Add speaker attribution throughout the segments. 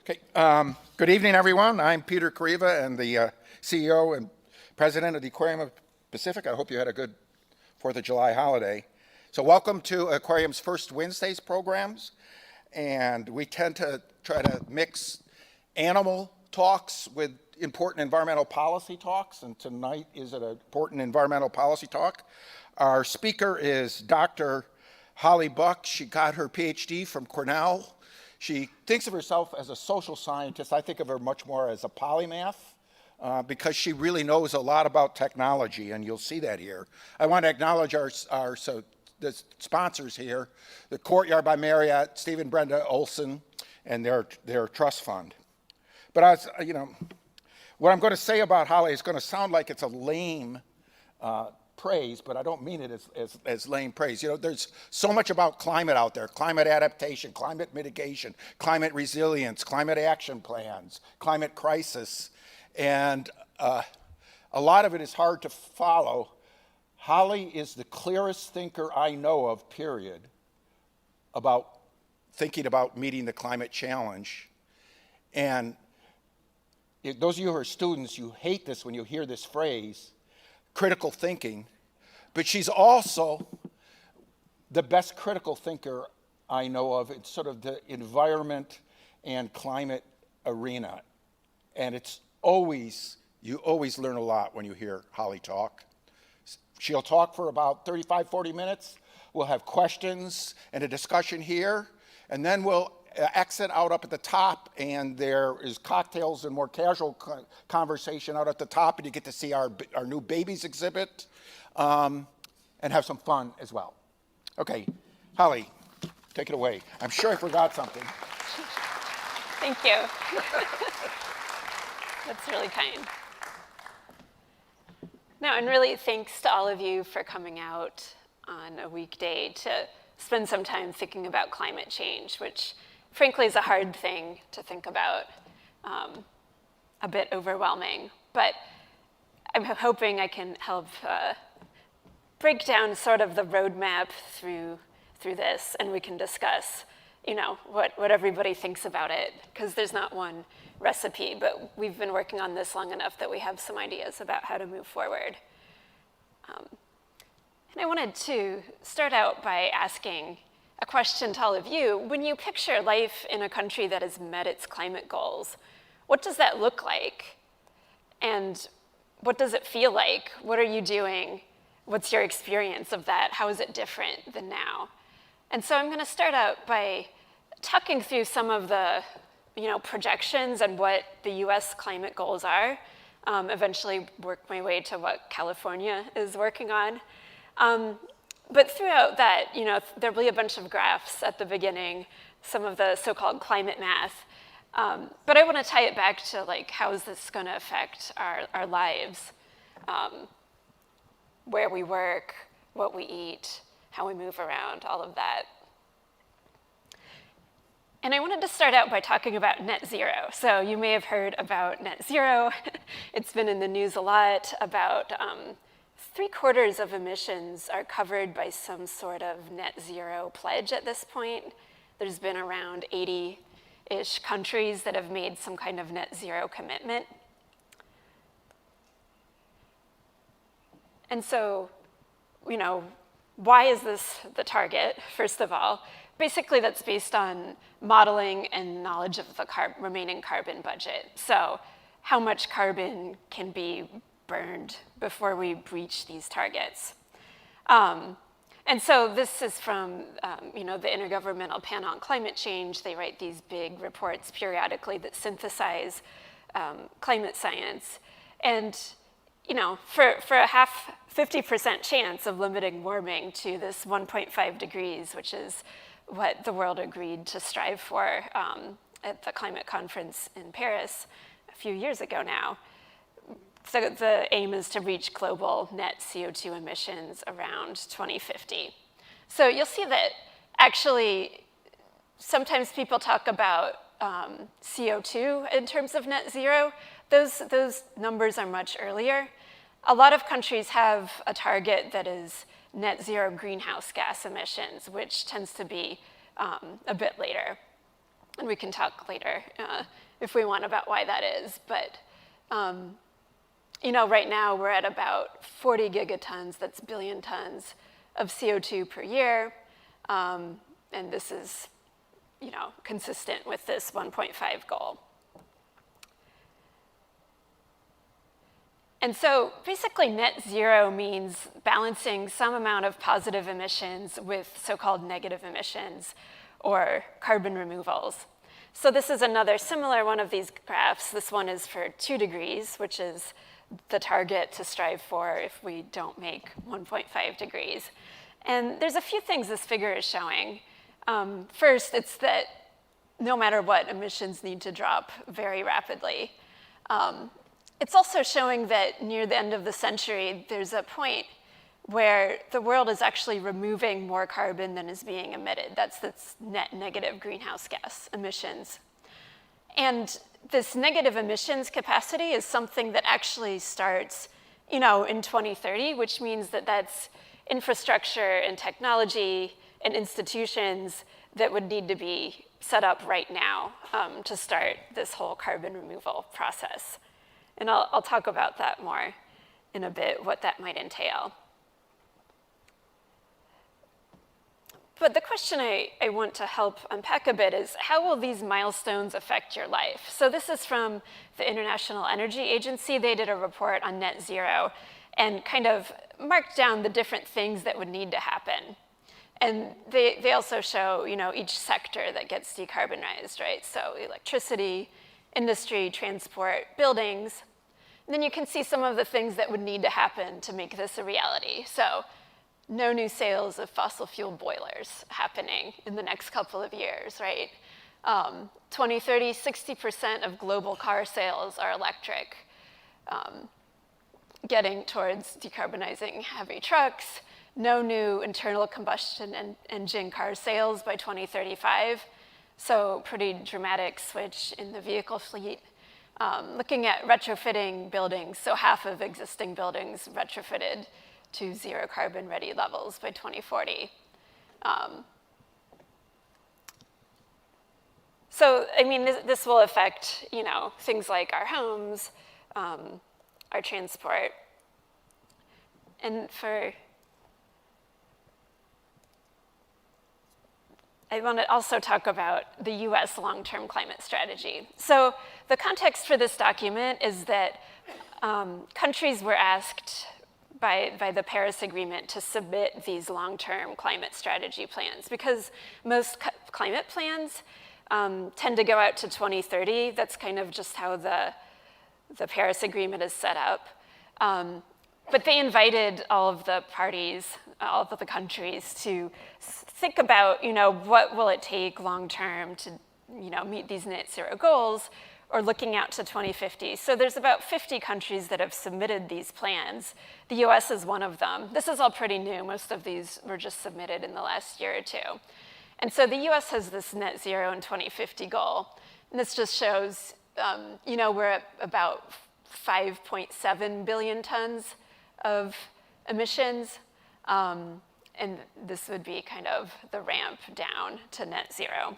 Speaker 1: Okay. Good evening, everyone. I'm Peter Kariva and the CEO and President of the Aquarium of Pacific. I hope you had a good 4th of July holiday. So welcome to Aquarium's First Wednesdays programs. And we tend to try to mix animal talks with important environmental policy talks. And tonight is an important environmental policy talk. Our speaker is Dr. Holly Buck. She got her Ph.D. from Cornell. She thinks of herself as a social scientist. I think of her much more as a polymath because she really knows a lot about technology, and you'll see that here. I want to acknowledge the sponsors here, the Courtyard by Marriott, Steve and Brenda Olson, and their trust fund. But what I'm going to say about Holly is going to sound like it's a lame praise, but I don't mean it as lame praise. You know, there's so much about climate out there: climate adaptation, climate mitigation, climate resilience, climate action plans, climate crisis, and a lot of it is hard to follow. Holly is the clearest thinker I know of, period, about thinking about meeting the climate challenge. And those of you who are students, you hate this when you hear this phrase, critical thinking, but she's also the best critical thinker I know of. It's sort of the environment and climate arena. And you always learn a lot when you hear Holly talk. She'll talk for about 35, 40 minutes. We'll have questions and a discussion here, and then we'll exit out up at the top, and there is cocktails and more casual conversation out at the top, and you get to see our new babies exhibit and have some fun as well. Okay, Holly, take it away. I'm sure I forgot something.
Speaker 2: Thank you. That's really kind. No, and really thanks to all of you for coming out on a weekday to spend some time thinking about climate change, which frankly is a hard thing to think about, a bit overwhelming. But I'm hoping I can help break down sort of the roadmap through this, and we can discuss, what everybody thinks about it, because there's not one recipe, but we've been working on this long enough that we have some ideas about how to move forward. And I wanted to start out by asking a question to all of you. When you picture life in a country that has met its climate goals, what does that look like? And what does it feel like? What are you doing? What's your experience of that? How is it different than now? And so I'm going to start out by talking through some of the projections and what the US climate goals are, eventually work my way to what California is working on. But throughout that, there'll be a bunch of graphs at the beginning, some of the so-called climate math. But I want to tie it back to how is this going to affect our lives, where we work, what we eat, how we move around, all of that. And I wanted to start out by talking about net zero. So you may have heard about net zero. It's been in the news a lot. About 3/4 of emissions are covered by some sort of net zero pledge at this point. There's been around 80-ish countries that have made some kind of net zero commitment. And so, why is this the target, first of all? Basically, that's based on modeling and knowledge of the remaining carbon budget. So how much carbon can be burned before we reach these targets? And so this is from the Intergovernmental Panel on Climate Change. They write these big reports periodically that synthesize climate science. And for a 50% chance of limiting warming to this 1.5 degrees, which is what the world agreed to strive for at the climate conference in Paris a few years ago now. So the aim is to reach global net CO2 emissions around 2050. So you'll see that actually sometimes people talk about CO2 in terms of net zero. Those numbers are much earlier. A lot of countries have a target that is net zero greenhouse gas emissions, which tends to be a bit later. And we can talk later if we want about why that is. But right now we're at about 40 gigatons, that's billion tons of CO2 per year. And this is consistent with this 1.5 goal. And so basically net zero means balancing some amount of positive emissions with so-called negative emissions or carbon removals. So this is another similar one of these graphs. This one is for 2 degrees, which is the target to strive for if we don't make 1.5 degrees. And there's a few things this figure is showing. First, it's that no matter what, emissions need to drop very rapidly. It's also showing that near the end of the century, there's a point where the world is actually removing more carbon than is being emitted. That's net negative greenhouse gas emissions. And this negative emissions capacity is something that actually starts, in 2030, which means that that's infrastructure and technology and institutions that would need to be set up right now to start this whole carbon removal process. And I'll talk about that more in a bit, what that might entail. But the question I want to help unpack a bit is, how will these milestones affect your life? So this is from the International Energy Agency. They did a report on net zero and kind of marked down the different things that would need to happen. And they also show, each sector that gets decarbonized, right? So electricity, industry, transport, buildings. And then you can see some of the things that would need to happen to make this a reality. So no new sales of fossil fuel boilers happening in the next couple of years, right? 2030, 60% of global car sales are electric. Getting towards decarbonizing heavy trucks, no new internal combustion engine car sales by 2035. So pretty dramatic switch in the vehicle fleet. Looking at retrofitting buildings, so half of existing buildings retrofitted to zero carbon ready levels by 2040. So, this will affect, things like our homes, our transport. And I want to also talk about the US long-term climate strategy. So the context for this document is that countries were asked by the Paris Agreement to submit these long-term climate strategy plans, because most climate plans tend to go out to 2030. That's kind of just how the Paris Agreement is set up. But they invited all of the parties, all of the countries, to think about, what will it take long-term to, meet these net zero goals, or looking out to 2050. So there's about 50 countries that have submitted these plans. The US is one of them. This is all pretty new. Most of these were just submitted in the last year or two. And so the US has this net zero in 2050 goal. And this just shows, we're at about 5.7 billion tons of emissions. And this would be kind of the ramp down to net zero.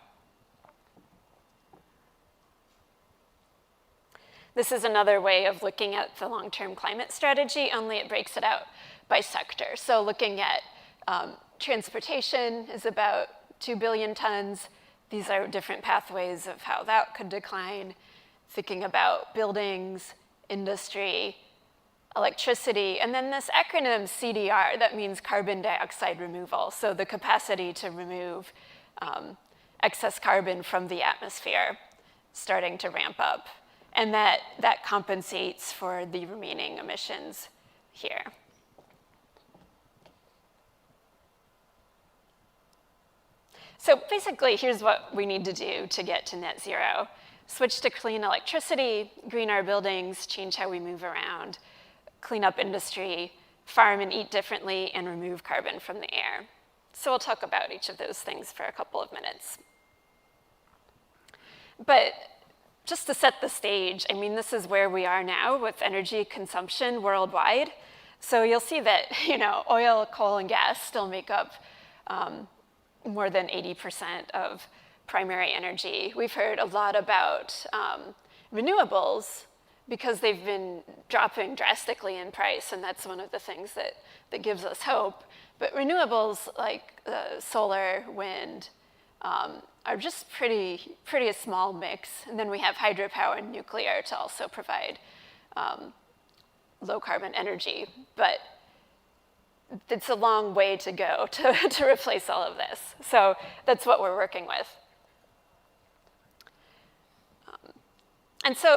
Speaker 2: This is another way of looking at the long-term climate strategy, only it breaks it out by sector. So looking at transportation is about 2 billion tons. These are different pathways of how that could decline. Thinking about buildings, industry, electricity, and then this acronym CDR, that means carbon dioxide removal. So the capacity to remove excess carbon from the atmosphere starting to ramp up. And that compensates for the remaining emissions here. So basically, here's what we need to do to get to net zero. Switch to clean electricity, green our buildings, change how we move around, clean up industry, farm and eat differently, and remove carbon from the air. So we'll talk about each of those things for a couple of minutes. But just to set the stage, this is where we are now with energy consumption worldwide. So you'll see that, oil, coal, and gas still make up more than 80% of primary energy. We've heard a lot about renewables because they've been dropping drastically in price, and that's one of the things that gives us hope. But renewables like solar, wind, are just pretty a small mix. And then we have hydropower and nuclear to also provide low carbon energy. But it's a long way to go to replace all of this. So that's what we're working with.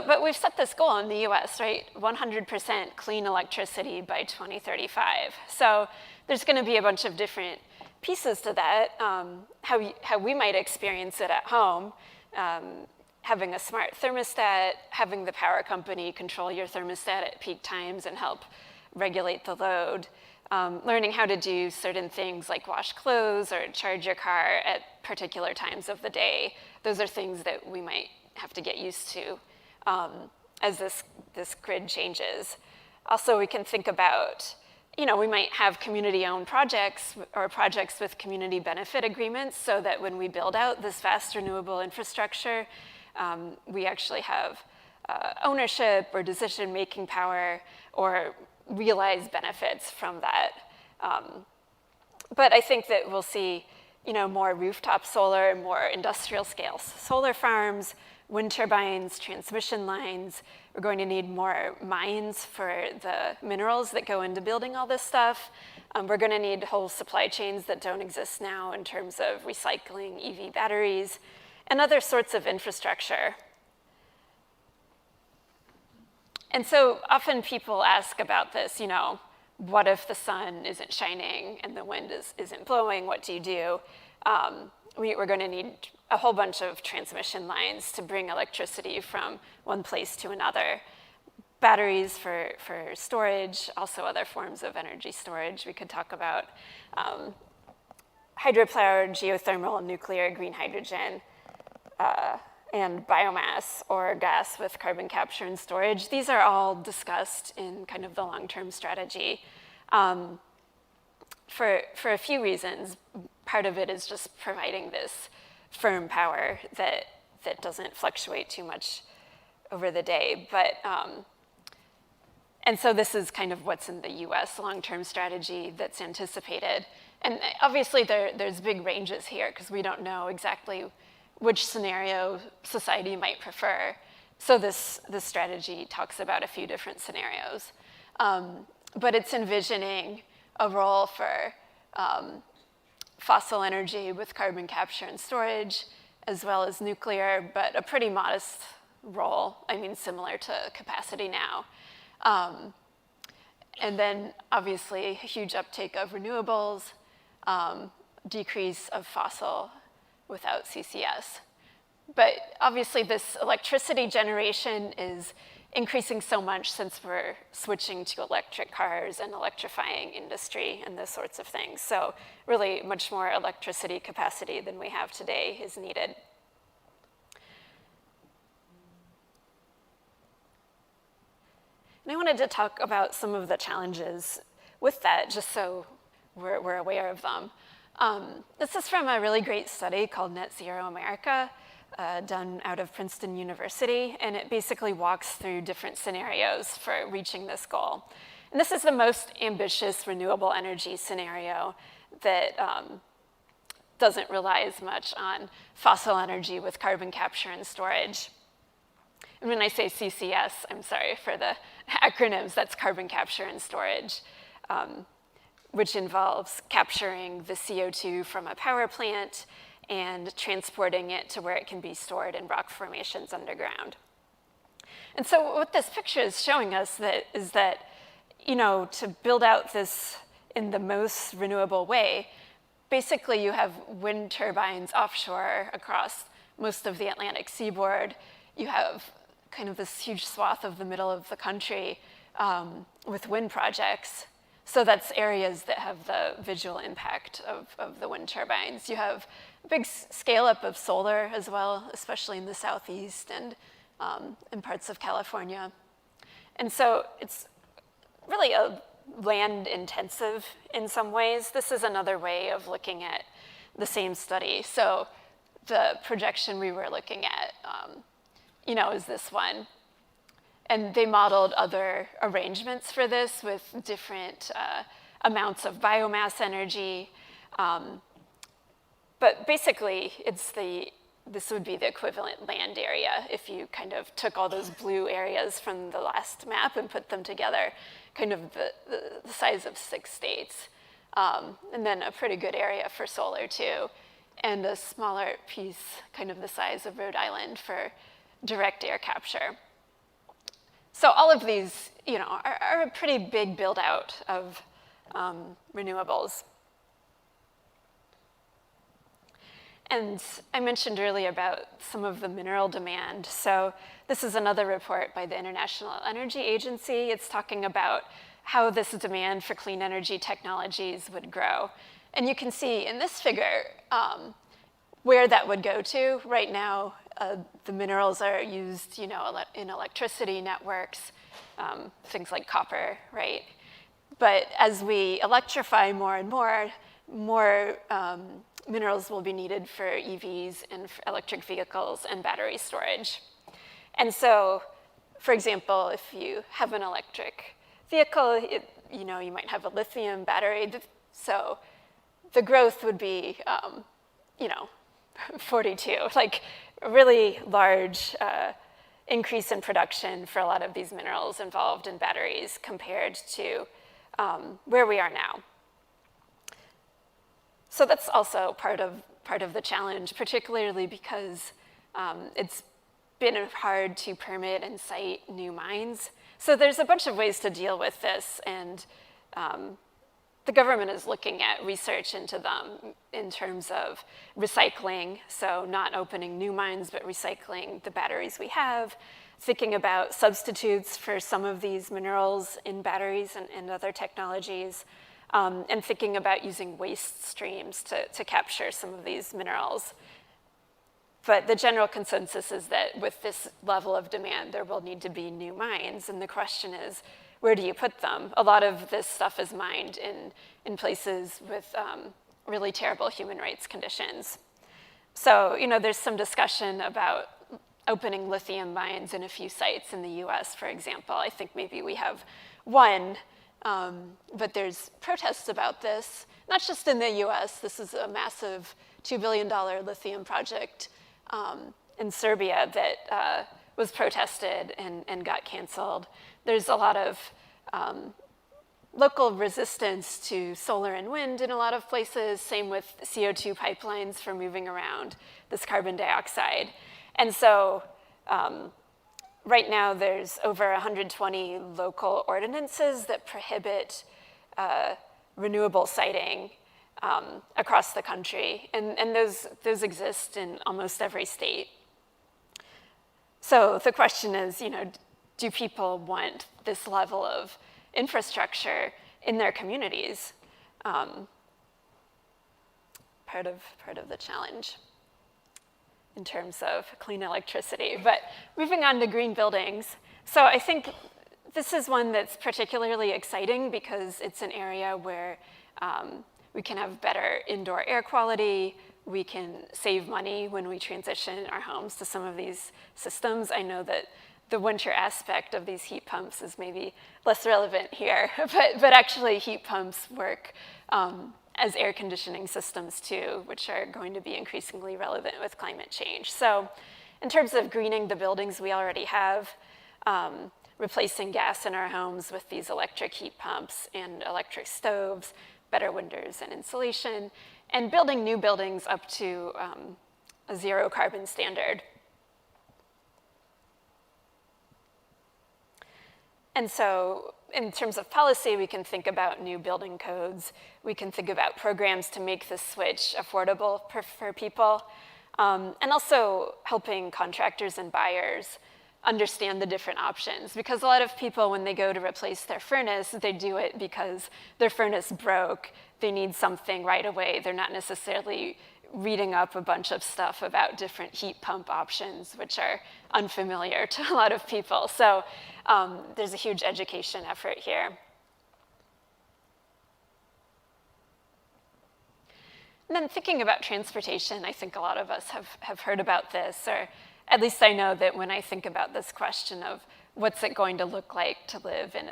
Speaker 2: But we've set this goal in the US, right? 100% clean electricity by 2035. So there's going to be a bunch of different pieces to that, how we might experience it at home, having a smart thermostat, having the power company control your thermostat at peak times and help regulate the load, learning how to do certain things like wash clothes or charge your car at particular times of the day. Those are things that we might have to get used to as this grid changes. Also, we can think about, we might have community-owned projects or projects with community benefit agreements so that when we build out this vast renewable infrastructure, we actually have ownership or decision-making power or realize benefits from that. But I think that we'll see, more rooftop solar, more industrial scale solar farms, wind turbines, transmission lines. We're going to need more mines for the minerals that go into building all this stuff. We're going to need whole supply chains that don't exist now in terms of recycling EV batteries and other sorts of infrastructure. And so often people ask about this, what if the sun isn't shining and the wind isn't blowing? What do you do? We're going to need a whole bunch of transmission lines to bring electricity from one place to another. Batteries for storage, also other forms of energy storage. We could talk about hydropower, geothermal, nuclear, green hydrogen, and biomass or gas with carbon capture and storage. These are all discussed in kind of the long-term strategy for a few reasons. Part of it is just providing this firm power that doesn't fluctuate too much over the day. But, and so this is kind of what's in the US long-term strategy that's anticipated. And obviously there's big ranges here because we don't know exactly which scenario society might prefer. So this strategy talks about a few different scenarios. But it's envisioning a role for fossil energy with carbon capture and storage, as well as nuclear, but a pretty modest role, similar to capacity now. And then obviously a huge uptake of renewables, decrease of fossil without CCS. But obviously this electricity generation is increasing so much since we're switching to electric cars and electrifying industry and those sorts of things. So really much more electricity capacity than we have today is needed. And I wanted to talk about some of the challenges with that, just so we're aware of them. This is from a really great study called Net Zero America, done out of Princeton University, and it basically walks through different scenarios for reaching this goal. And this is the most ambitious renewable energy scenario that doesn't rely as much on fossil energy with carbon capture and storage. And when I say CCS, I'm sorry for the acronyms, that's carbon capture and storage, which involves capturing the CO2 from a power plant and transporting it to where it can be stored in rock formations underground. And so what this picture is showing us is that, to build out this in the most renewable way, basically you have wind turbines offshore across most of the Atlantic seaboard. You have kind of this huge swath of the middle of the country with wind projects. So that's areas that have the visual impact of the wind turbines. You have a big scale up of solar as well, especially in the Southeast and in parts of California. And so it's really a land intensive in some ways. This is another way of looking at the same study. So the projection we were looking at, is this one. And they modeled other arrangements for this with different amounts of biomass energy. But basically, this would be the equivalent land area if you kind of took all those blue areas from the last map and put them together, kind of the size of 6 states. And then a pretty good area for solar too, and a smaller piece, kind of the size of Rhode Island for direct air capture. So all of these, are a pretty big build out of renewables. And I mentioned earlier about some of the mineral demand. So this is another report by the International Energy Agency. It's talking about how this demand for clean energy technologies would grow. And you can see in this figure where that would go to. Right now, the minerals are used, in electricity networks, things like copper, right? But as we electrify more and more minerals will be needed for EVs and for electric vehicles and battery storage. And so, for example, if you have an electric vehicle, you might have a lithium battery. So the growth would be, 42, like a really large increase in production for a lot of these minerals involved in batteries compared to where we are now. So that's also part of the challenge, particularly because it's been hard to permit and site new mines. So there's a bunch of ways to deal with this, and the government is looking at research into them in terms of recycling, so not opening new mines, but recycling the batteries we have, thinking about substitutes for some of these minerals in batteries and other technologies, and thinking about using waste streams to capture some of these minerals. But the general consensus is that with this level of demand, there will need to be new mines, and the question is, where do you put them? A lot of this stuff is mined in places with really terrible human rights conditions. So, there's some discussion about opening lithium mines in a few sites in the US, for example. I think maybe we have one, but there's protests about this, not just in the US. This is a massive $2 billion lithium project in Serbia that was protested and got canceled. There's a lot of local resistance to solar and wind in a lot of places, same with CO2 pipelines for moving around this carbon dioxide. And so right now there's over 120 local ordinances that prohibit renewable siting across the country, and those exist in almost every state. So the question is, do people want this level of infrastructure in their communities? Part of the challenge in terms of clean electricity. But moving on to green buildings. So I think this is one that's particularly exciting because it's an area where we can have better indoor air quality. We can save money when we transition our homes to some of these systems. I know that the winter aspect of these heat pumps is maybe less relevant here, but actually heat pumps work as air conditioning systems too, which are going to be increasingly relevant with climate change. So in terms of greening the buildings we already have, replacing gas in our homes with these electric heat pumps and electric stoves, better windows and insulation, and building new buildings up to a zero carbon standard. And so in terms of policy, we can think about new building codes. We can think about programs to make this switch affordable for people, and also helping contractors and buyers understand the different options. Because a lot of people, when they go to replace their furnace, they do it because their furnace broke. They need something right away. They're not necessarily reading up a bunch of stuff about different heat pump options, which are unfamiliar to a lot of people. So there's a huge education effort here. And then thinking about transportation, I think a lot of us have heard about this, or at least I know that when I think about this question of what's it going to look like to live in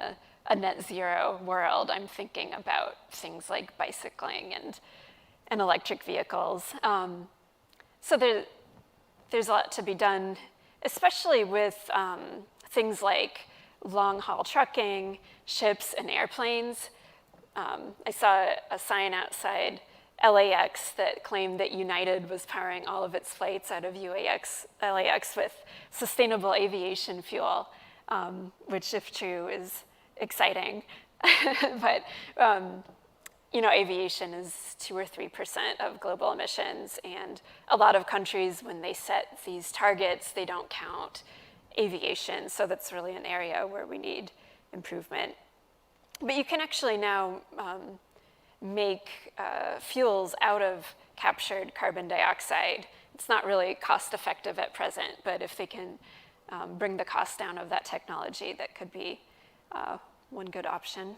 Speaker 2: a net zero world, I'm thinking about things like bicycling and electric vehicles. So there's a lot to be done, especially with things like long-haul trucking, ships, and airplanes. I saw a sign outside LAX that claimed that United was powering all of its flights out of LAX with sustainable aviation fuel, which, if true, is exciting. But aviation is 2 or 3% of global emissions, and a lot of countries, when they set these targets, they don't count aviation. So that's really an area where we need improvement. But you can actually now make fuels out of captured carbon dioxide. It's not really cost effective at present, but if they can bring the cost down of that technology, that could be one good option.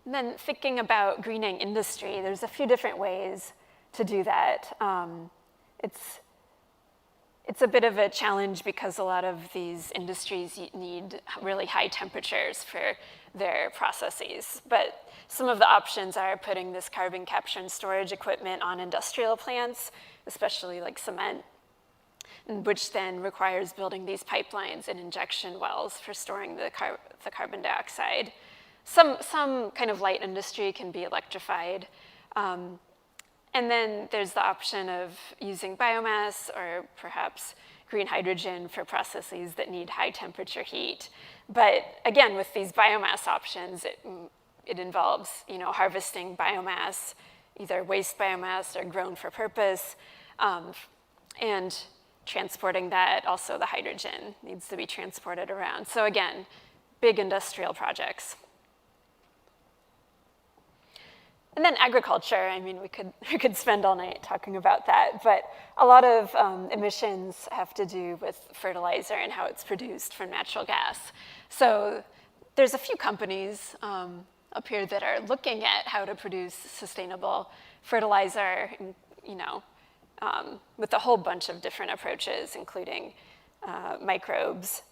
Speaker 2: And then thinking about greening industry, there's a few different ways to do that. It's a bit of a challenge because a lot of these industries need really high temperatures for their processes. But some of the options are putting this carbon capture and storage equipment on industrial plants, especially like cement, which then requires building these pipelines and injection wells for storing the carbon dioxide. Some kind of light industry can be electrified. And then there's the option of using biomass or perhaps green hydrogen for processes that need high temperature heat. But again, with these biomass options, it involves harvesting biomass, either waste biomass or grown for purpose, and transporting that. Also, the hydrogen needs to be transported around. So again, big industrial projects. And then agriculture, I mean, we could spend all night talking about that, but a lot of emissions have to do with fertilizer and how it's produced from natural gas. So there's a few companies up here that are looking at how to produce sustainable fertilizer, with a whole bunch of different approaches, including microbes.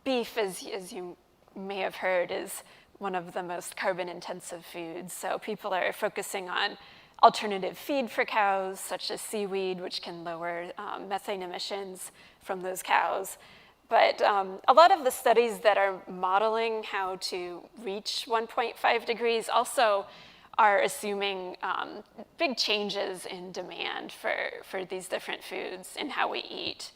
Speaker 2: Beef, as you may have heard, is one of the most carbon-intensive foods. So people are focusing on alternative feed for cows, such as seaweed, which can lower methane emissions from those cows. But a lot of the studies that are modeling how to reach 1.5 degrees also are assuming big changes in demand for these different foods and how we eat.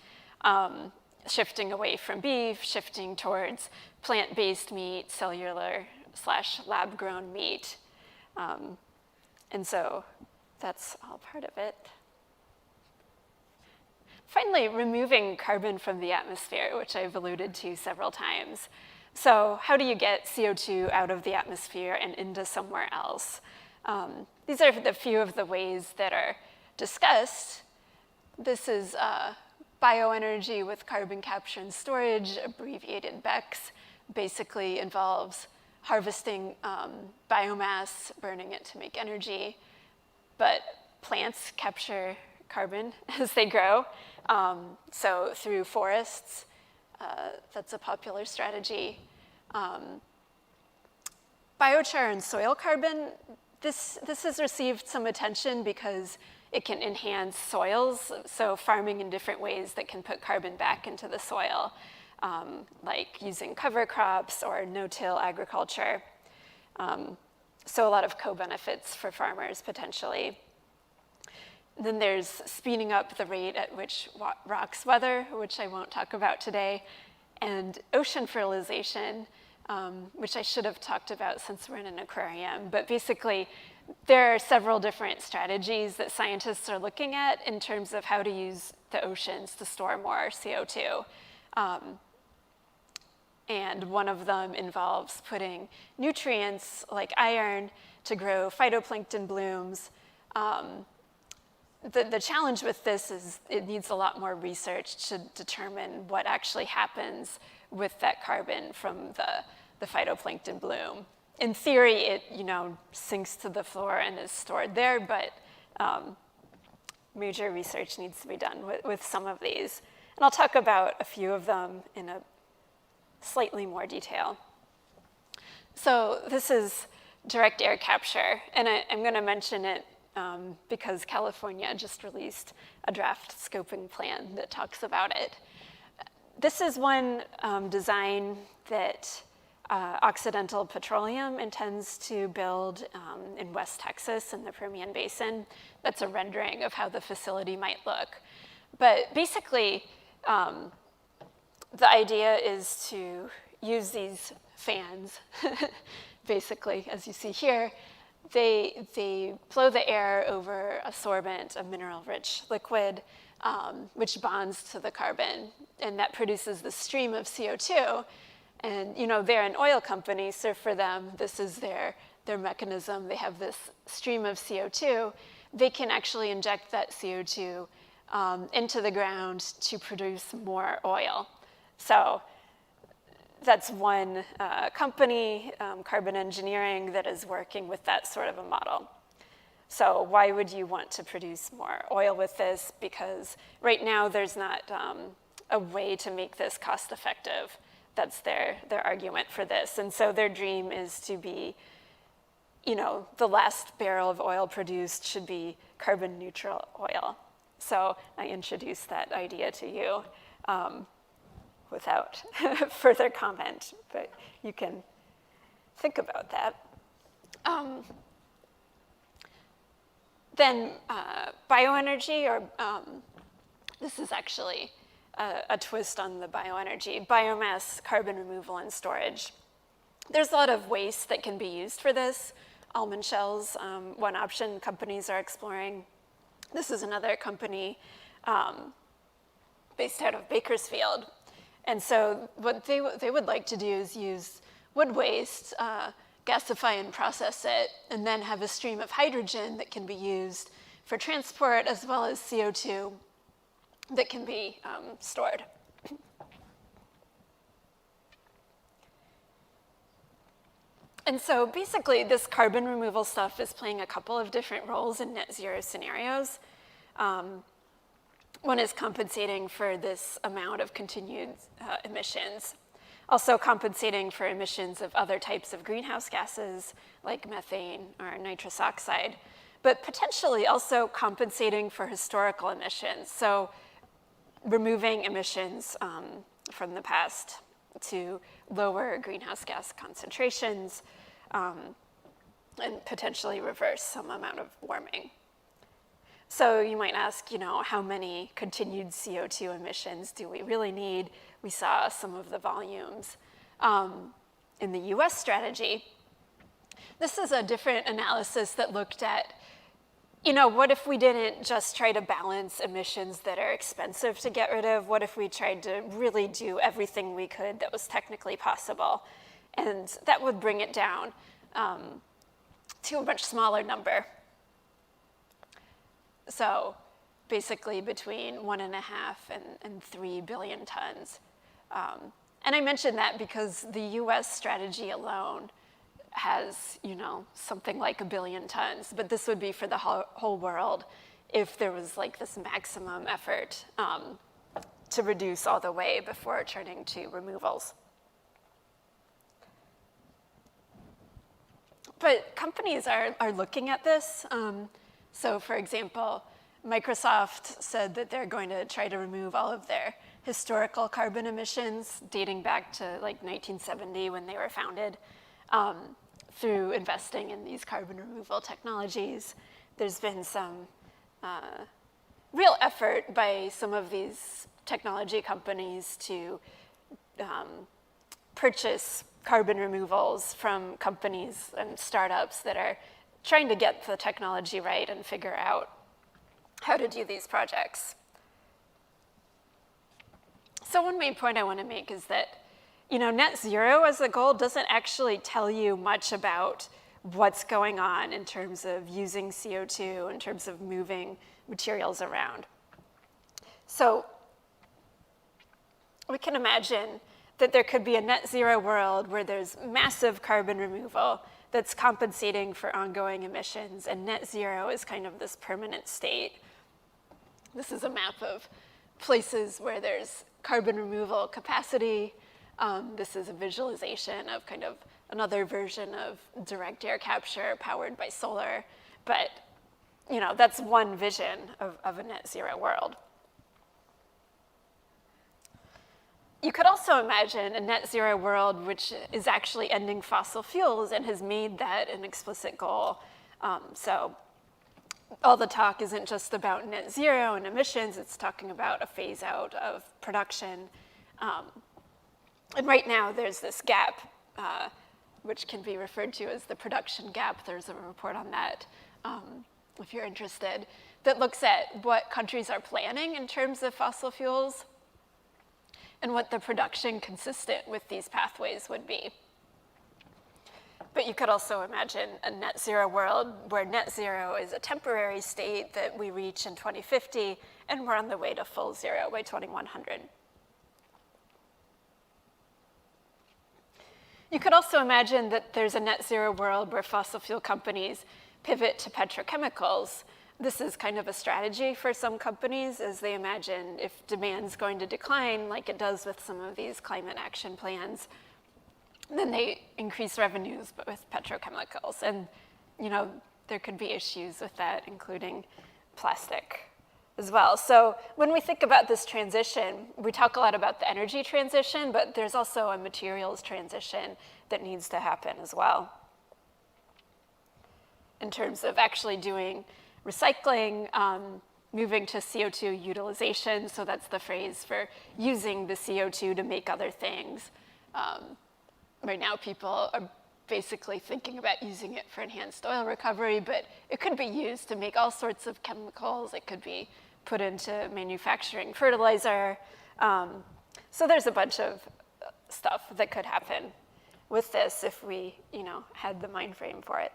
Speaker 2: Shifting away from beef, shifting towards plant-based meat, cellular/lab-grown meat. And so that's all part of it. Finally, removing carbon from the atmosphere, which I've alluded to several times. So how do you get CO2 out of the atmosphere and into somewhere else? These are the few of the ways that are discussed. This is bioenergy with carbon capture and storage, abbreviated BECCS, basically involves harvesting biomass, burning it to make energy, but plants capture carbon as they grow. So through forests, that's a popular strategy. Biochar and soil carbon, this has received some attention because it can enhance soils, so farming in different ways that can put carbon back into the soil, like using cover crops or no-till agriculture. So a lot of co-benefits for farmers, potentially. Then there's speeding up the rate at which rocks weather, which I won't talk about today, and ocean fertilization, which I should have talked about since we're in an aquarium. But basically, there are several different strategies that scientists are looking at in terms of how to use the oceans to store more CO2. And one of them involves putting nutrients like iron to grow phytoplankton blooms. The challenge with this is it needs a lot more research to determine what actually happens with that carbon from the phytoplankton bloom. In theory, it sinks to the floor and is stored there, but major research needs to be done with some of these. And I'll talk about a few of them in a slightly more detail. So this is direct air capture, and I'm going to mention it because California just released a draft scoping plan that talks about it. This is one design that Occidental Petroleum intends to build in West Texas in the Permian Basin. That's a rendering of how the facility might look. But basically, the idea is to use these fans, basically, as you see here. They blow the air over a sorbent, a mineral-rich liquid, which bonds to the carbon, and that produces the stream of CO2. And they're an oil company, so for them, this is their mechanism. They have this stream of CO2. They can actually inject that CO2 into the ground to produce more oil. So that's one company, Carbon Engineering, that is working with that sort of a model. So why would you want to produce more oil with this? Because right now there's not a way to make this cost effective. That's their argument for this. And so their dream is to be, the last barrel of oil produced should be carbon neutral oil. So I introduced that idea to you without further comment, but you can think about that. Then bioenergy, or this is actually a twist on the bioenergy, biomass carbon removal and storage. There's a lot of waste that can be used for this. Almond shells, one option companies are exploring. This is another company based out of Bakersfield. And so what they would like to do is use wood waste, gasify and process it, and then have a stream of hydrogen that can be used for transport, as well as CO2 that can be stored. And so basically, this carbon removal stuff is playing a couple of different roles in net zero scenarios. One is compensating for this amount of continued emissions, also compensating for emissions of other types of greenhouse gases, like methane or nitrous oxide, but potentially also compensating for historical emissions. So removing emissions from the past to lower greenhouse gas concentrations and potentially reverse some amount of warming. So you might ask, how many continued CO2 emissions do we really need? We saw some of the volumes in the US strategy. This is a different analysis that looked at, what if we didn't just try to balance emissions that are expensive to get rid of? What if we tried to really do everything we could that was technically possible? And that would bring it down to a much smaller number. So basically between 1.5 and 3 billion tons. And I mention that because the US strategy alone has, something like 1 billion tons, but this would be for the whole world if there was like this maximum effort to reduce all the way before turning to removals. But companies are looking at this. So for example, Microsoft said that they're going to try to remove all of their historical carbon emissions dating back to like 1970 when they were founded through investing in these carbon removal technologies. There's been some real effort by some of these technology companies to purchase carbon removals from companies and startups that are trying to get the technology right and figure out how to do these projects. So one main point I want to make is that, net zero as a goal doesn't actually tell you much about what's going on in terms of using CO2, in terms of moving materials around. So we can imagine that there could be a net zero world where there's massive carbon removal that's compensating for ongoing emissions, and net zero is kind of this permanent state. This is a map of places where there's carbon removal capacity. This is a visualization of kind of another version of direct air capture powered by solar. But, you know, that's one vision of a net zero world. You could also imagine a net zero world which is actually ending fossil fuels and has made that an explicit goal. So all the talk isn't just about net zero and emissions, it's talking about a phase out of production. And right now there's this gap, which can be referred to as the production gap. There's a report on that, if you're interested, that looks at what countries are planning in terms of fossil fuels and what the production consistent with these pathways would be. But you could also imagine a net zero world where net zero is a temporary state that we reach in 2050, and we're on the way to full zero by 2100. You could also imagine that there's a net zero world where fossil fuel companies pivot to petrochemicals. This is kind of a strategy for some companies as they imagine if demand's going to decline, like it does with some of these climate action plans, then they increase revenues with petrochemicals. And, you know, there could be issues with that, including plastic as well. So when we think about this transition, we talk a lot about the energy transition, but there's also a materials transition that needs to happen as well in terms of actually doing recycling, moving to CO2 utilization. So that's the phrase for using the CO2 to make other things. Right now, people are basically thinking about using it for enhanced oil recovery, but it could be used to make all sorts of chemicals. It could be put into manufacturing fertilizer. So there's a bunch of stuff that could happen with this if we, you know, had the mind frame for it.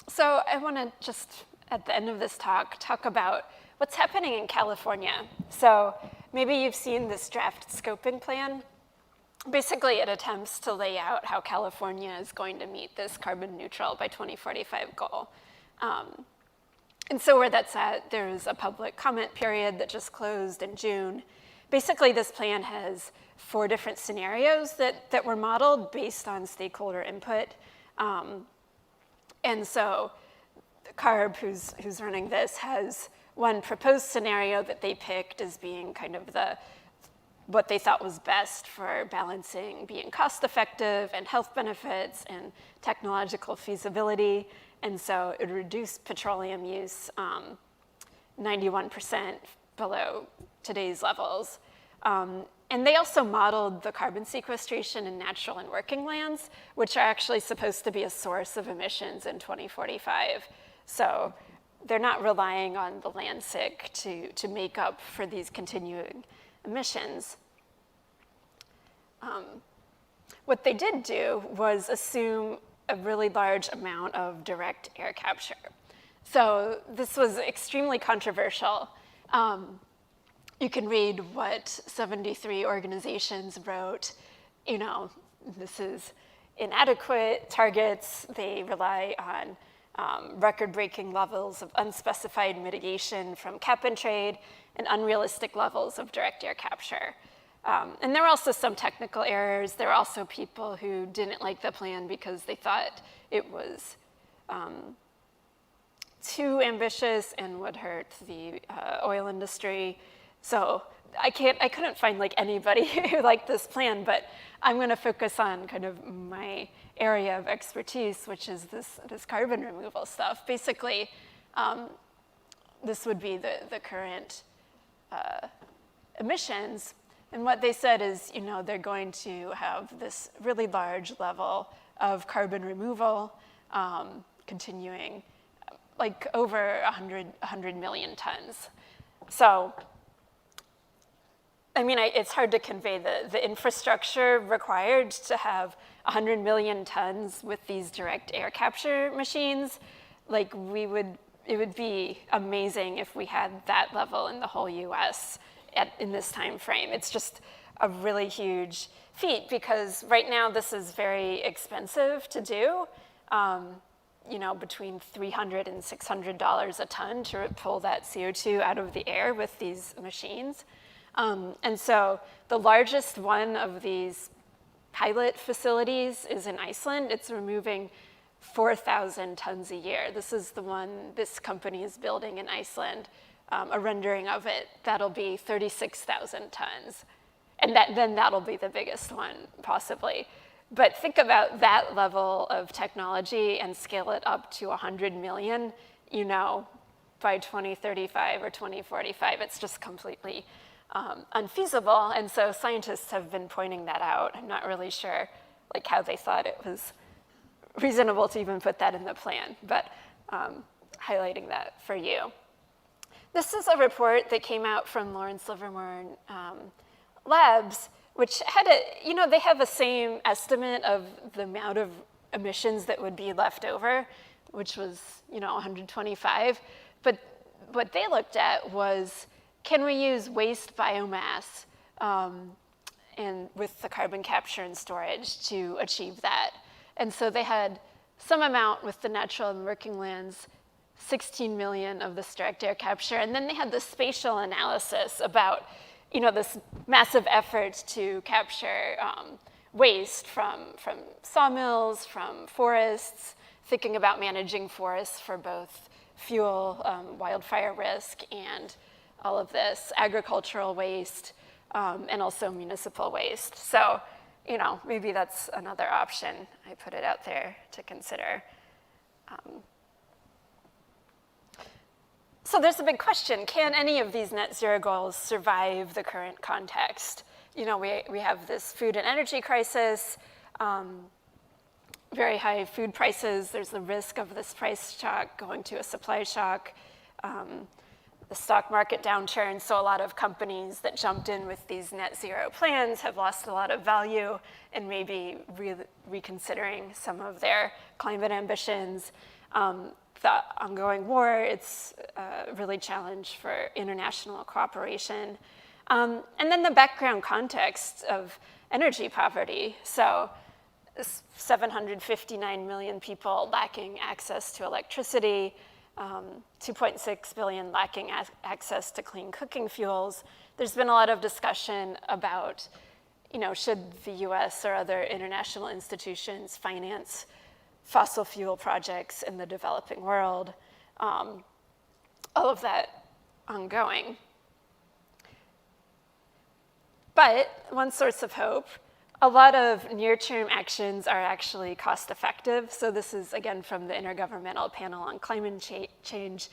Speaker 2: So I want to just, at the end of this talk about what's happening in California. So maybe you've seen this draft scoping plan. Basically, it attempts to lay out how California is going to meet this carbon neutral by 2045 goal. And so where that's at, there's a public comment period that just closed in June. Basically, this plan has 4 different scenarios that were modeled based on stakeholder input. And so CARB, who's running this, has one proposed scenario that they picked as being kind of what they thought was best for balancing being cost effective and health benefits and technological feasibility. And so it reduced petroleum use 91% below today's levels. And they also modeled the carbon sequestration in natural and working lands, which are actually supposed to be a source of emissions in 2045. So they're not relying on the land sic to make up for these continuing emissions. What they did do was assume a really large amount of direct air capture. So this was extremely controversial. You can read what 73 organizations wrote. You know, this is inadequate targets. They rely on record-breaking levels of unspecified mitigation from cap and trade and unrealistic levels of direct air capture. And there were also some technical errors. There were also people who didn't like the plan because they thought it was too ambitious and would hurt the oil industry. So I couldn't find like anybody who liked this plan, but I'm going to focus on kind of my area of expertise, which is this carbon removal stuff. Basically, this would be the current emissions. And what they said is, you know, they're going to have this really large level of carbon removal continuing like over 100 million tons. So, I mean, it's hard to convey the infrastructure required to have 100 million tons with these direct air capture machines. Like we would it would be amazing if we had that level in the whole US in this time frame. It's just a really huge feat because right now this is very expensive to do. Between $300 and $600 a ton to pull that CO2 out of the air with these machines. And so the largest one of these pilot facilities is in Iceland. It's removing 4,000 tons a year. This is the one this company is building in Iceland, a rendering of it. That'll be 36,000 tons. And then that'll be the biggest one, possibly. But think about that level of technology and scale it up to 100 million, by 2035 or 2045. It's just completely unfeasible. And so scientists have been pointing that out. I'm not really sure how they thought it was reasonable to even put that in the plan, but highlighting that for you. This is a report that came out from Lawrence Livermore Labs, which had they have the same estimate of the amount of emissions that would be left over, which was, 125. But what they looked at was, can we use waste biomass and with the carbon capture and storage to achieve that? And so they had some amount with the natural and working lands, 16 million of this direct air capture, and then they had the spatial analysis about this massive effort to capture waste from sawmills, from forests, thinking about managing forests for both fuel, wildfire risk, and all of this agricultural waste, and also municipal waste. So, maybe that's another option. I put it out there to consider. So there's a big question. Can any of these net zero goals survive the current context? We have this food and energy crisis, very high food prices. There's the risk of this price shock going to a supply shock, the stock market downturn. So a lot of companies that jumped in with these net zero plans have lost a lot of value and maybe reconsidering some of their climate ambitions. The ongoing war, it's really a challenge for international cooperation. And then the background context of energy poverty. So 759 million people lacking access to electricity, 2.6 billion lacking access to clean cooking fuels. There's been a lot of discussion about, should the US or other international institutions finance fossil fuel projects in the developing world, all of that ongoing. But one source of hope, a lot of near-term actions are actually cost-effective. So this is, again, from the Intergovernmental Panel on Climate Change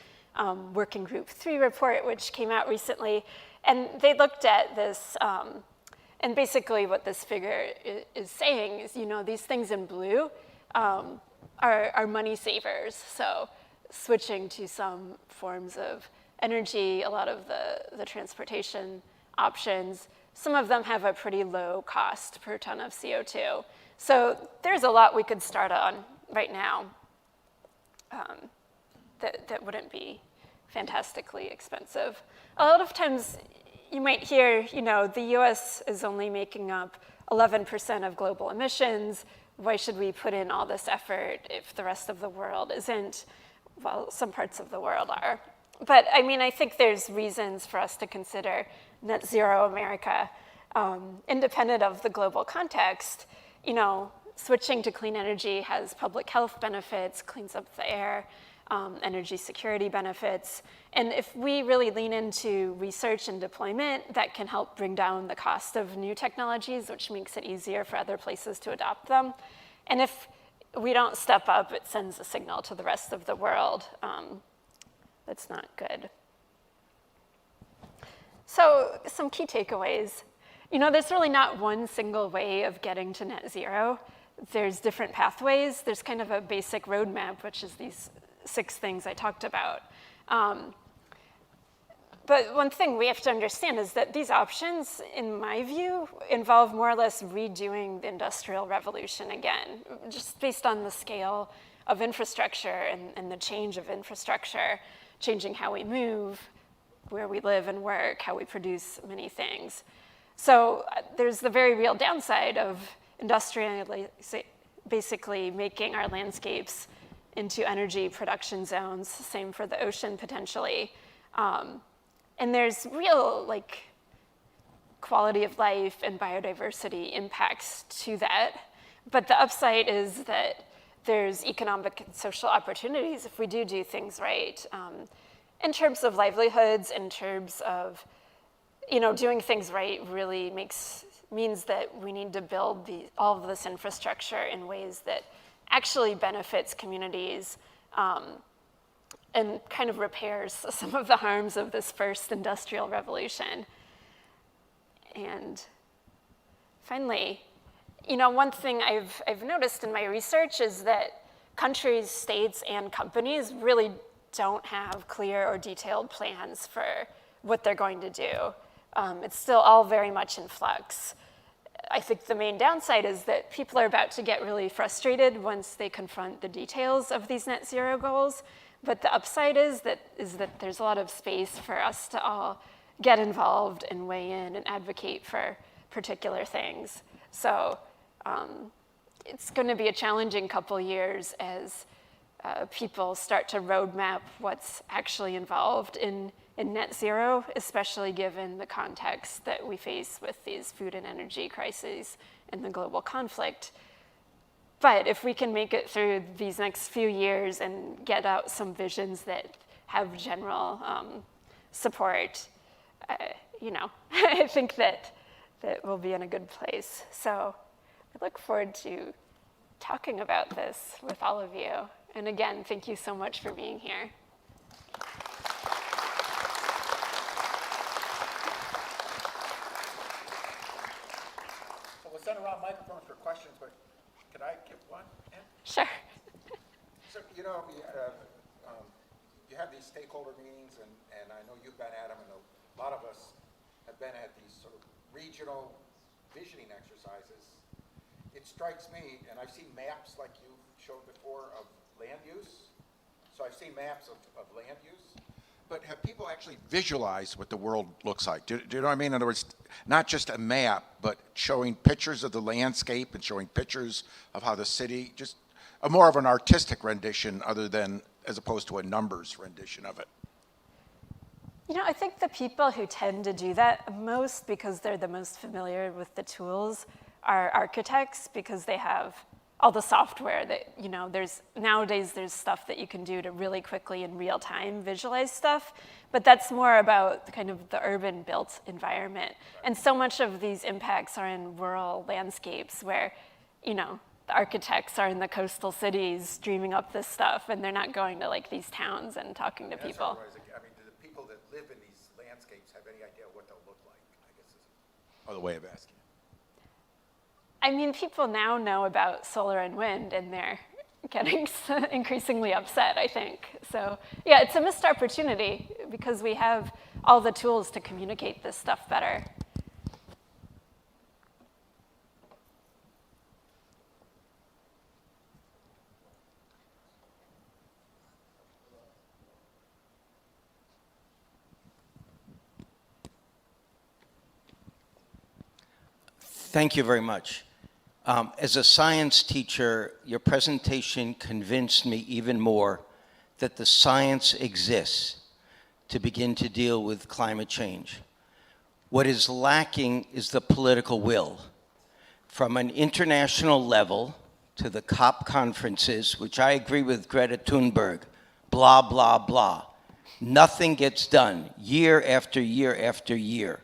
Speaker 2: Working Group 3 report, which came out recently. And they looked at this, and basically what this figure is saying is, these things in blue are money savers. So switching to some forms of energy, a lot of the transportation options, some of them have a pretty low cost per ton of CO2. So there's a lot we could start on right now that wouldn't be fantastically expensive. A lot of times you might hear, the US is only making up 11% of global emissions. Why should we put in all this effort if the rest of the world isn't? Well, some parts of the world are. But I think there's reasons for us to consider net zero America, independent of the global context. Switching to clean energy has public health benefits, cleans up the air, energy security benefits. And if we really lean into research and deployment, that can help bring down the cost of new technologies, which makes it easier for other places to adopt them. And if we don't step up, it sends a signal to the rest of the world that's not good. So some key takeaways. There's really not one single way of getting to net zero. There's different pathways. There's kind of a basic roadmap, which is these 6 things I talked about. But one thing we have to understand is that these options, in my view, involve more or less redoing the Industrial Revolution again, just based on the scale of infrastructure and the change of infrastructure, changing how we move, where we live and work, how we produce many things. So there's the very real downside of basically making our landscapes into energy production zones, same for the ocean potentially. And there's real quality of life and biodiversity impacts to that. But the upside is that there's economic and social opportunities if we do things right. In terms of livelihoods, in terms of doing things right really means that we need to build all of this infrastructure in ways that actually benefits communities and kind of repairs some of the harms of this first industrial revolution. And finally, one thing I've noticed in my research is that countries, states, and companies really don't have clear or detailed plans for what they're going to do. It's still all very much in flux. I think the main downside is that people are about to get really frustrated once they confront the details of these net zero goals. But the upside is that there's a lot of space for us to all get involved and weigh in and advocate for particular things. So it's going to be a challenging couple years as people start to roadmap what's actually involved in net zero, especially given the context that we face with these food and energy crises and the global conflict. But if we can make it through these next few years and get out some visions that have general support, I think that we'll be in a good place. So I look forward to talking about this with all of you. And again, thank you so much for being here.
Speaker 1: So we'll send around microphones for questions, but could I give one?
Speaker 2: Sure.
Speaker 1: So, you have these stakeholder meetings, and I know you've been at them, and a lot of us have been at these sort of regional visioning exercises. It strikes me, and I've seen maps like you showed before of land use. So I've seen maps of land use. But have people actually visualized what the world looks like? Do you know what I mean? In other words, not just a map, but showing pictures of the landscape and showing pictures of how the city, just a more of an artistic rendition as opposed to a numbers rendition of it.
Speaker 2: I think the people who tend to do that most, because they're the most familiar with the tools, are architects, because they have all the software that, nowadays there's stuff that you can do to really quickly in real time visualize stuff, but that's more about kind of the urban built environment. And so much of these impacts are in rural landscapes where, the architects are in the coastal cities dreaming up this stuff, and they're not going to these towns and talking to people.
Speaker 1: I mean, do the people that live in these landscapes have any idea what they'll look like? I guess is another way of asking.
Speaker 2: I mean, people now know about solar and wind, and they're getting increasingly upset, I think. So, yeah, it's a missed opportunity because we have all the tools to communicate this stuff better.
Speaker 3: Thank you very much. As a science teacher, your presentation convinced me even more that the science exists to begin to deal with climate change. What is lacking is the political will. From an international level to the COP conferences, which I agree with Greta Thunberg, blah, blah, blah. Nothing gets done year after year after year.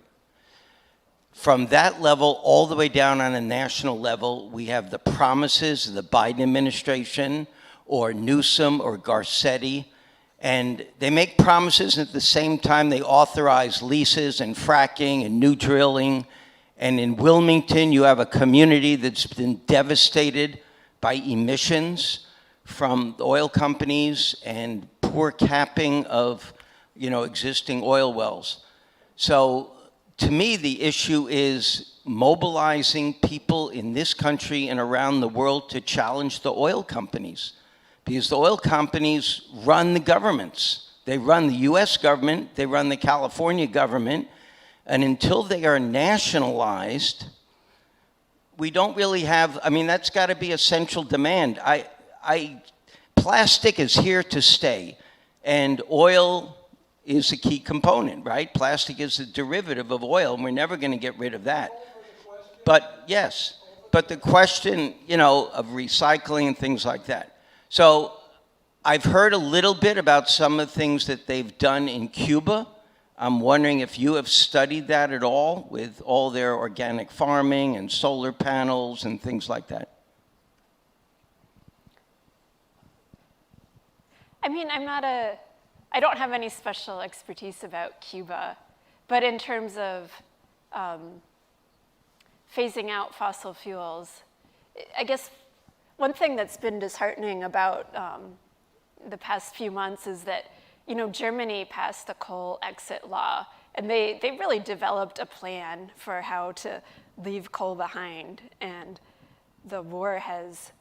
Speaker 3: From that level all the way down on a national level, we have the promises of the Biden administration or Newsom or Garcetti, and they make promises and at the same time they authorize leases and fracking and new drilling. And in Wilmington, you have a community that's been devastated by emissions from the oil companies and poor capping of existing oil wells. So to me, the issue is mobilizing people in this country and around the world to challenge the oil companies. Because the oil companies run the governments. They run the US government, they run the California government, and until they are nationalized, we don't really have, that's got to be a central demand. Plastic is here to stay, and oil is a key component, right? Plastic is a derivative of oil, and we're never going to get rid of that. But yes, but the question, of recycling and things like that. So I've heard a little bit about some of the things that they've done in Cuba. I'm wondering if you have studied that at all with all their organic farming and solar panels and things like that.
Speaker 2: I don't have any special expertise about Cuba, but in terms of phasing out fossil fuels, I guess one thing that's been disheartening about the past few months is that, Germany passed a coal exit law, and they really developed a plan for how to leave coal behind, and the war has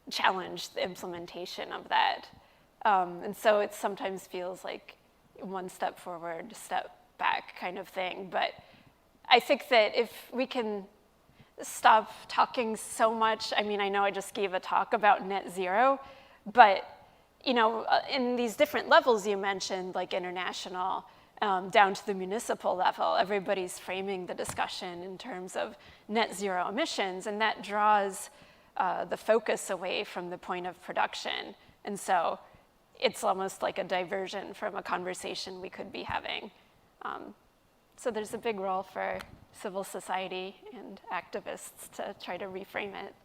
Speaker 2: challenged the implementation of that. And so it sometimes feels like one step forward, step back kind of thing. But I think that if we can stop talking so much, I know I just gave a talk about net zero, but in these different levels you mentioned, like international, down to the municipal level, everybody's framing the discussion in terms of net zero emissions, and that draws the focus away from the point of production. And so it's almost like a diversion from a conversation we could be having. So there's a big role for civil society and activists to try to reframe it.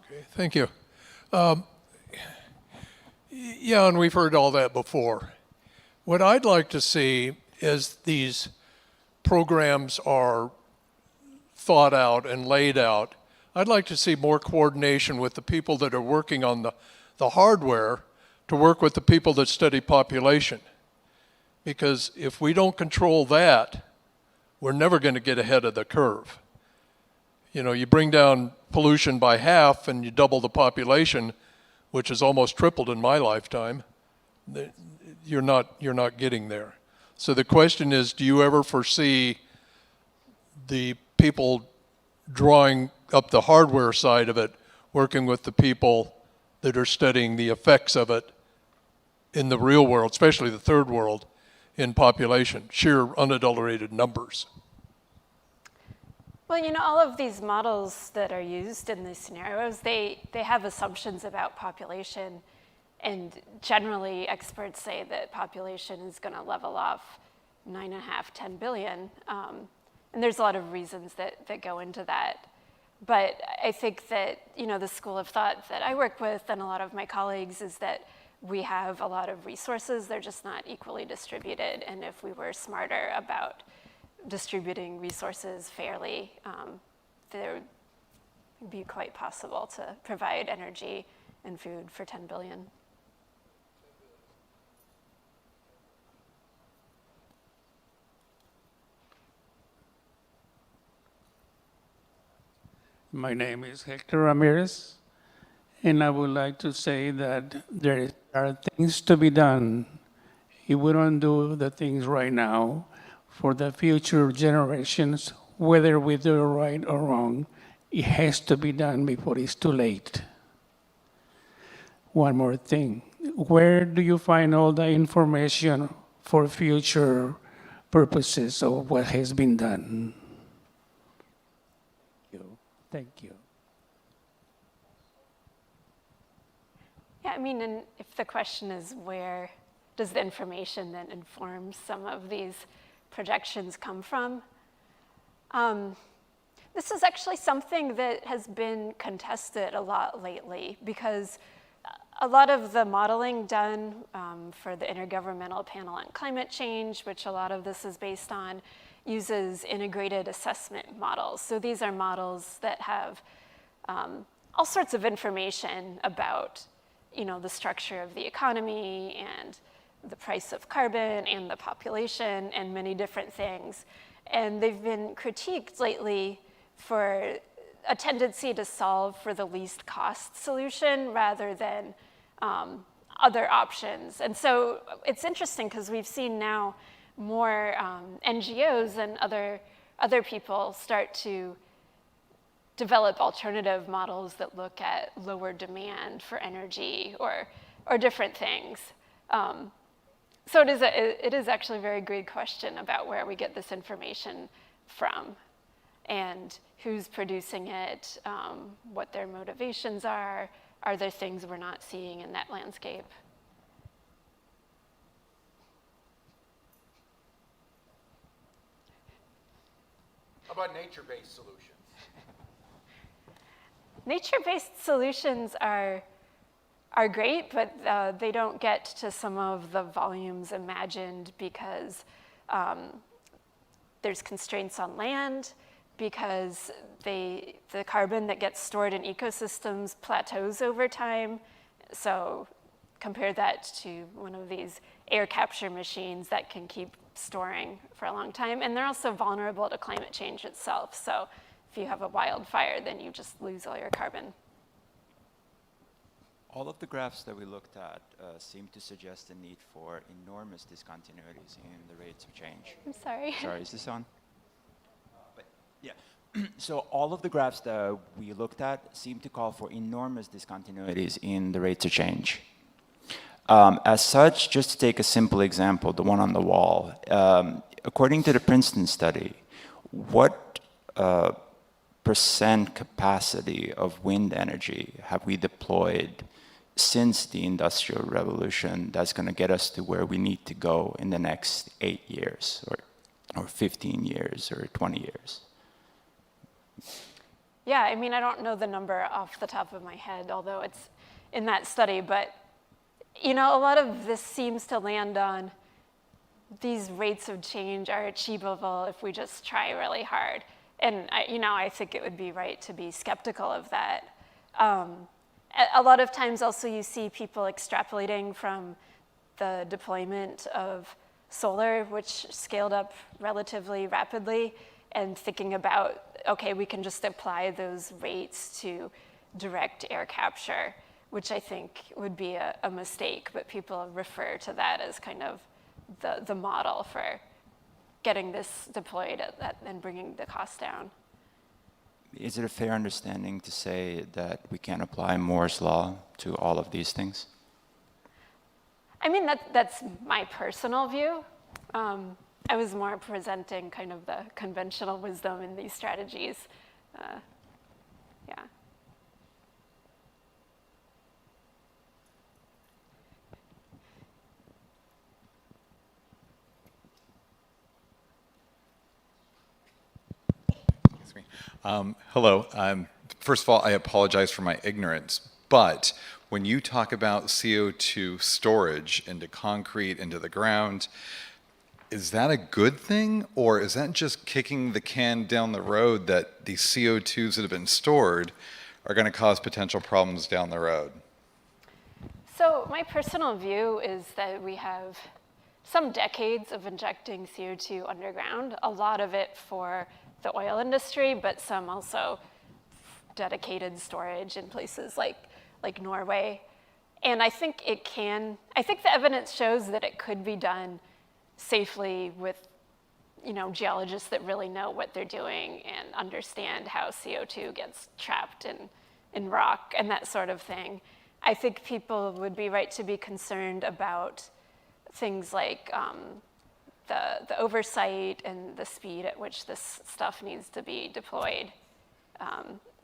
Speaker 4: Okay, thank you. Yeah, and we've heard all that before. What I'd like to see is these programs are thought out and laid out. I'd like to see more coordination with the people that are working on the hardware to work with the people that study population. Because if we don't control that, we're never going to get ahead of the curve. You bring down pollution by half and you double the population, which has almost tripled in my lifetime, you're not getting there. So the question is, do you ever foresee the people drawing up the hardware side of it, working with the people that are studying the effects of it in the real world, especially the third world, in population, sheer unadulterated numbers?
Speaker 2: Well, all of these models that are used in these scenarios, they have assumptions about population, and generally experts say that population is going to level off 9.5, 10 billion, and there's a lot of reasons that go into that. But I think that, the school of thought that I work with and a lot of my colleagues is that we have a lot of resources, they're just not equally distributed, and if we were smarter about distributing resources fairly, there would be quite possible to provide energy and food for 10 billion.
Speaker 5: My name is Hector Ramirez, and I would like to say that there are things to be done. If we don't do the things right now, for the future generations, whether we do it right or wrong, it has to be done before it's too late. One more thing. Where do you find all the information for future purposes of what has been done? Thank you.
Speaker 2: Yeah, and if the question is where does the information that informs some of these projections come from? This is actually something that has been contested a lot lately because a lot of the modeling done for the Intergovernmental Panel on Climate Change, which a lot of this is based on, uses integrated assessment models. So these are models that have all sorts of information about, the structure of the economy and the price of carbon and the population and many different things. And they've been critiqued lately for a tendency to solve for the least cost solution rather than other options. And so it's interesting because we've seen now more NGOs and other people start to develop alternative models that look at lower demand for energy or different things. So it is actually a very good question about where we get this information from and who's producing it, what their motivations are there things we're not seeing in that landscape?
Speaker 1: How about nature-based solutions?
Speaker 2: Nature-based solutions are great, but they don't get to some of the volumes imagined because there's constraints on land, because the carbon that gets stored in ecosystems plateaus over time. So compare that to one of these air capture machines that can keep storing for a long time. And they're also vulnerable to climate change itself. So if you have a wildfire, then you just lose all your carbon.
Speaker 6: All of the graphs that we looked at seem to suggest the need for enormous discontinuities in the rates of change.
Speaker 2: I'm sorry.
Speaker 6: Sorry, is this on? But yeah. So all of the graphs that we looked at seem to call for enormous discontinuities in the rates of change. As such, just to take a simple example, the one on the wall, according to the Princeton study, what percent capacity of wind energy have we deployed since the Industrial Revolution that's going to get us to where we need to go in the next 8 years or 15 years or 20 years?
Speaker 2: Yeah, I mean, I don't know the number off the top of my head, although it's in that study, but a lot of this seems to land on these rates of change are achievable if we just try really hard. And I think it would be right to be skeptical of that. A lot of times also you see people extrapolating from the deployment of solar, which scaled up relatively rapidly, and thinking about, okay, we can just apply those rates to direct air capture, which I think would be a mistake, but people refer to that as kind of the model for getting this deployed and bringing the cost down.
Speaker 6: Is it a fair understanding to say that we can apply Moore's law to all of these things?
Speaker 2: I mean, that's my personal view. I was more presenting kind of the conventional wisdom in these strategies. Yeah.
Speaker 7: Hello. First of all, I apologize for my ignorance, but when you talk about CO2 storage into concrete, into the ground, is that a good thing, or is that just kicking the can down the road that these CO2s that have been stored are going to cause potential problems down the road?
Speaker 2: So my personal view is that we have some decades of injecting CO2 underground, a lot of it for the oil industry, but some also dedicated storage in places like Norway. And I think the evidence shows that it could be done safely with geologists that really know what they're doing and understand how CO2 gets trapped in rock and that sort of thing. I think people would be right to be concerned about things like the oversight and the speed at which this stuff needs to be deployed,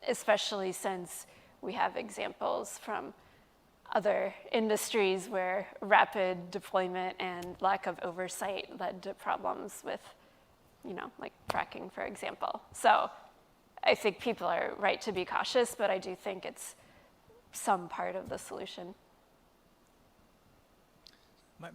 Speaker 2: especially since we have examples from other industries where rapid deployment and lack of oversight led to problems with, like fracking, for example. So I think people are right to be cautious, but I do think it's some part of the solution.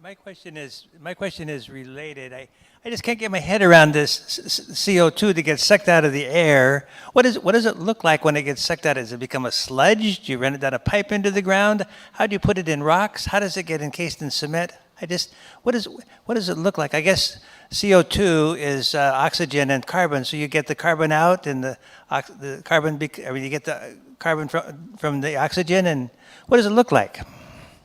Speaker 8: My question is related. I just can't get my head around this CO2 that gets sucked out of the air. What does it look like when it gets sucked out? Does it become a sludge? Do you run it down a pipe into the ground? How do you put it in rocks? How does it get encased in cement? What does it look like? I guess CO2 is oxygen and carbon, so you get the carbon out and the carbon. You get the carbon from the oxygen, and what does it look like?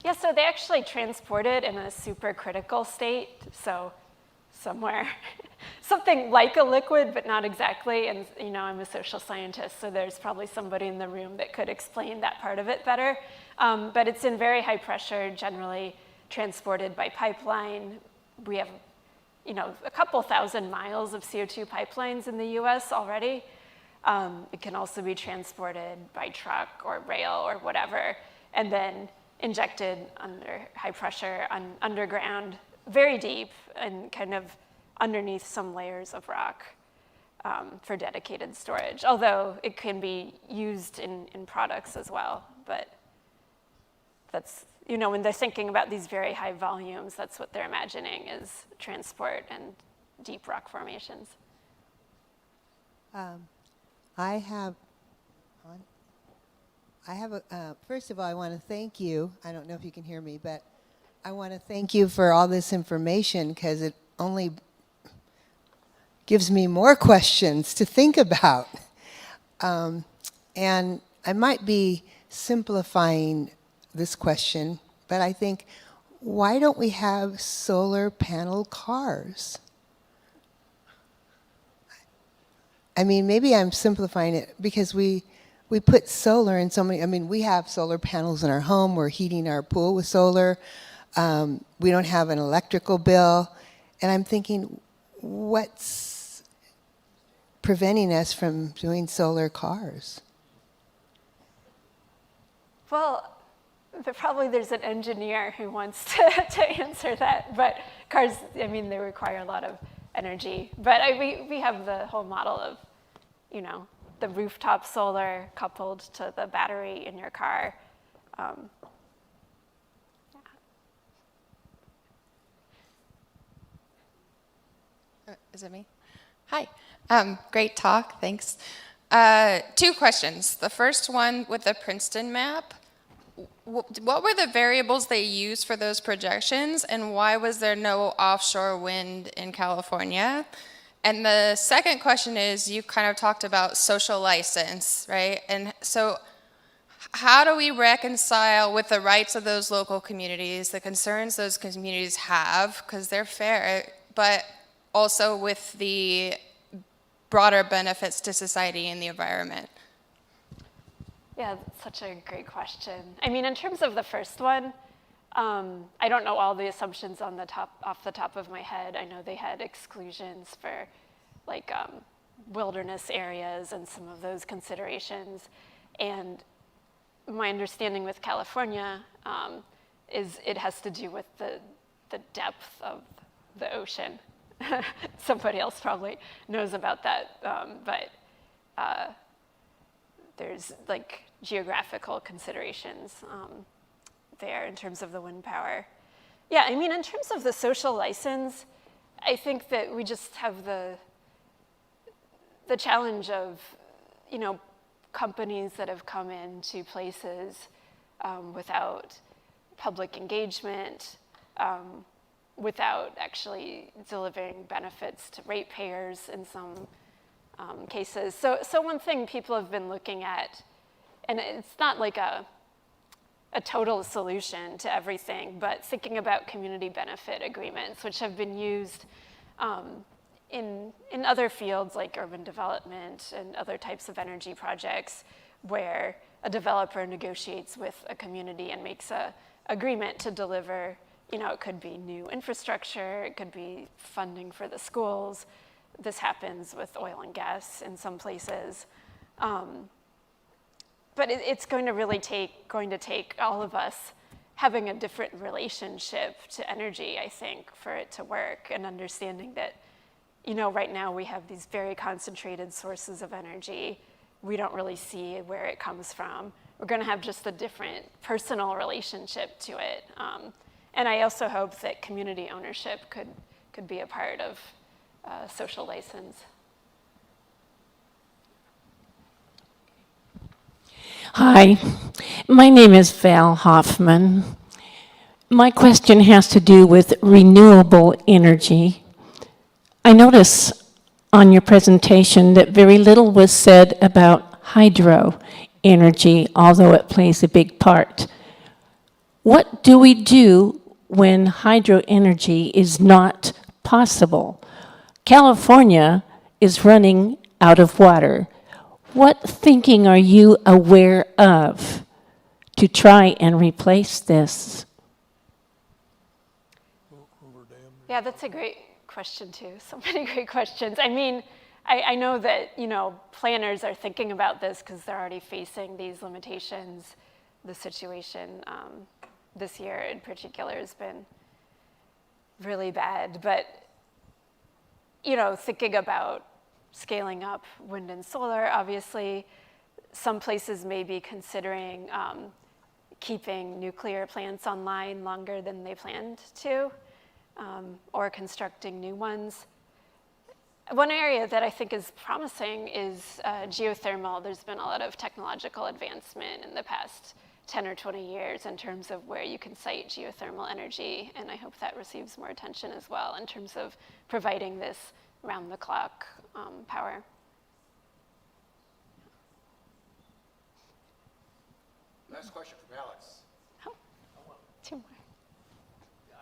Speaker 2: Yeah, so they actually transport it in a supercritical state, so somewhere, something like a liquid, but not exactly. And I'm a social scientist, so there's probably somebody in the room that could explain that part of it better. But it's in very high pressure, generally transported by pipeline. We have, a couple thousand miles of CO2 pipelines in the U.S. already. It can also be transported by truck or rail or whatever, and then injected under high pressure underground, very deep, and kind of underneath some layers of rock for dedicated storage, although it can be used in products as well. But that's, when they're thinking about these very high volumes, that's what they're imagining is transport and deep rock formations.
Speaker 9: First of all, I want to thank you. I don't know if you can hear me, but I want to thank you for all this information because it only gives me more questions to think about. And I might be simplifying this question, but I think, why don't we have solar panel cars? I mean, maybe I'm simplifying it because we put solar in so many, we have solar panels in our home. We're heating our pool with solar. We don't have an electrical bill. And I'm thinking, what's preventing us from doing solar cars?
Speaker 2: Well, there's an engineer who wants to answer that. But cars, they require a lot of energy. But we have the whole model of, the rooftop solar coupled to the battery in your car.
Speaker 10: Is it me? Hi. Great talk. Thanks. 2 questions. The first one with the Princeton map. What were the variables they used for those projections, and why was there no offshore wind in California? And the second question is, you kind of talked about social license, right? And so how do we reconcile with the rights of those local communities, the concerns those communities have, because they're fair, but also with the broader benefits to society and the environment?
Speaker 2: Yeah, that's such a great question. In terms of the first one, I don't know all the assumptions off the top of my head. I know they had exclusions for wilderness areas and some of those considerations. And my understanding with California is it has to do with the depth of the ocean. Somebody else probably knows about that, but there's geographical considerations there in terms of the wind power. Yeah, in terms of the social license, I think that we just have the challenge of, companies that have come into places without public engagement, without actually delivering benefits to ratepayers in some cases. So one thing people have been looking at, and it's not like a total solution to everything, but thinking about community benefit agreements, which have been used in other fields like urban development and other types of energy projects, where a developer negotiates with a community and makes an agreement to deliver, it could be new infrastructure, it could be funding for the schools. This happens with oil and gas in some places. But it's going to take all of us having a different relationship to energy, I think, for it to work, and understanding that, right now we have these very concentrated sources of energy, we don't really see where it comes from. We're going to have just a different personal relationship to it. And I also hope that community ownership could be a part of social license.
Speaker 11: Hi, my name is Val Hoffman. My question has to do with renewable energy. I notice on your presentation that very little was said about hydro energy, although it plays a big part. What do we do when hydro energy is not possible? California is running out of water. What thinking are you aware of to try and replace this?
Speaker 2: Yeah, that's a great question too. So many great questions. I mean, I know that, planners are thinking about this because they're already facing these limitations. The situation this year in particular has been really bad. But, thinking about scaling up wind and solar, obviously, some places may be considering keeping nuclear plants online longer than they planned to, or constructing new ones. One area that I think is promising is geothermal. There's been a lot of technological advancement in the past 10 or 20 years in terms of where you can site geothermal energy, and I hope that receives more attention as well in terms of providing this round-the-clock power.
Speaker 1: Last question from Alex.
Speaker 2: Oh, two more.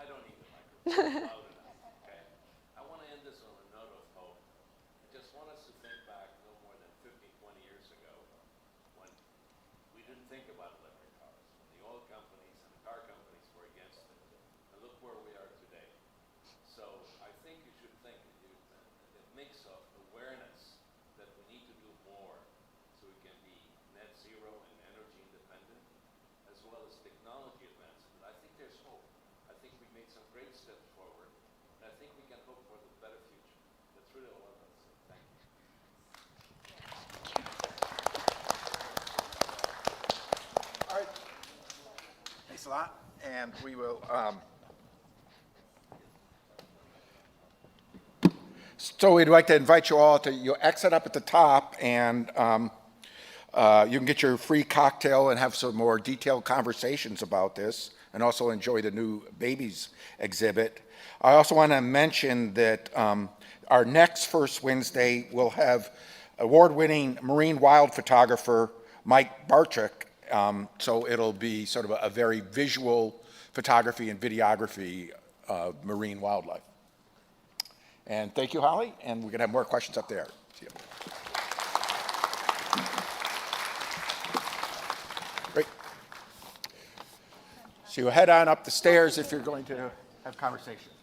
Speaker 12: I don't need the microphone. Loud enough, okay? I want to end this on a note of hope. I just want us to think back no more than 15, 20 years ago when we didn't think about electric cars, when the oil companies and the car companies were against it. And look where we are today. So I think you should think the mix of awareness that we need to do more so we can be net zero and energy independent, as well as technology advancement. I think there's hope. I think we made some great steps forward, and I think we can hope for the better future. That's really all I want to say. Thank you.
Speaker 1: All right. Thanks a lot. And we will. So we'd like to invite you all to exit up at the top, and you can get your free cocktail and have some more detailed conversations about this, and also enjoy the new babies exhibit. I also want to mention that our next First Wednesday will have award-winning marine wild photographer Mike Barczyk. So it'll be sort of a very visual photography and videography of marine wildlife. And thank you, Holly, and we're going to have more questions up there. See you. Great. So you head on up the stairs if you're going to have conversations.